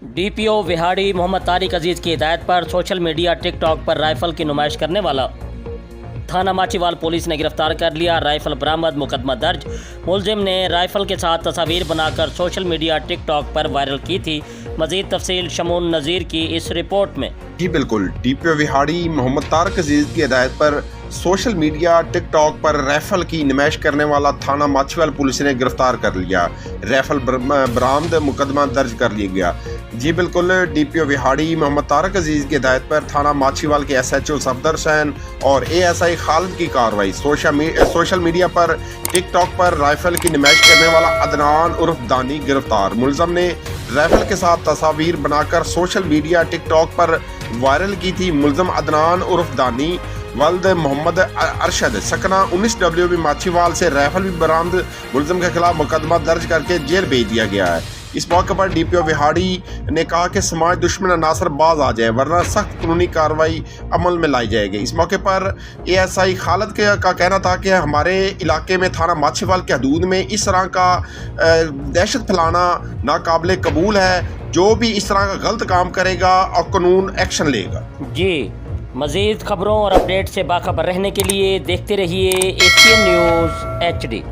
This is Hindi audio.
डीपीओ विहाड़ी मोहम्मद तारिक अजीज़ की हिदायत पर सोशल मीडिया टिकटॉक पर राइफल की नुमाइश करने वाला थाना माचीवाल पुलिस ने गिरफ्तार कर लिया। राइफल बरामद, मुकदमा दर्ज। मुलजिम ने राइफल के साथ तस्वीर बनाकर सोशल मीडिया टिकटॉक पर वायरल की थी। मजीद तफसील शमून नज़ीर की इस रिपोर्ट में। जी बिल्कुल, डीपीओ विहाड़ी मोहम्मद तारिक अजीज़ की हिदायत पर सोशल मीडिया टिकटॉक पर राइफल की नुमाइश करने वाला थाना माचीवाल पुलिस ने गिरफ्तार कर लिया। राइफल बरामद, मुकदमा दर्ज कर लिया गया। जी बिल्कुल, डीपीओ विहाड़ी मोहम्मद तारिक अजीज़ की हिदायत पर थाना माचीवाल के एसएचओ सफदर हुसैन और एएसआई खालिद की कार्रवाई। सोशल मीडिया पर टिकटॉक पर राइफल की नुमाइश करने वाला अदनान उर्फ दानी गिरफ्तार। मुलज़म ने राइफल के साथ तस्वीर बनाकर सोशल मीडिया टिकटॉक पर वायरल की थी। मुलज़म अदनान उर्फ दानी वल्द मोहम्मद अरशद सकना 19W माचीवाल से राइफल भी बरामद। मुलज़म के खिलाफ मुकदमा दर्ज करके जेल भेज दिया गया है। इस मौके पर डीपीओ विहाड़ी ने कहा कि समाज दुश्मन अनासर बाज आ जाए वरना सख्त कानूनी कार्रवाई अमल में लाई जाएगी। इस मौके पर एएसआई खालिद का कहना था कि हमारे इलाके में थाना माचीवाल के हदूद में इस तरह का दहशत फैलाना नाकाबिले कबूल है। जो भी इस तरह का गलत काम करेगा और कानून एक्शन लेगा। जी, मज़ीद खबरों और अपडेट से बाखबर रहने के लिए देखते रहिए एशियन न्यूज़ HD।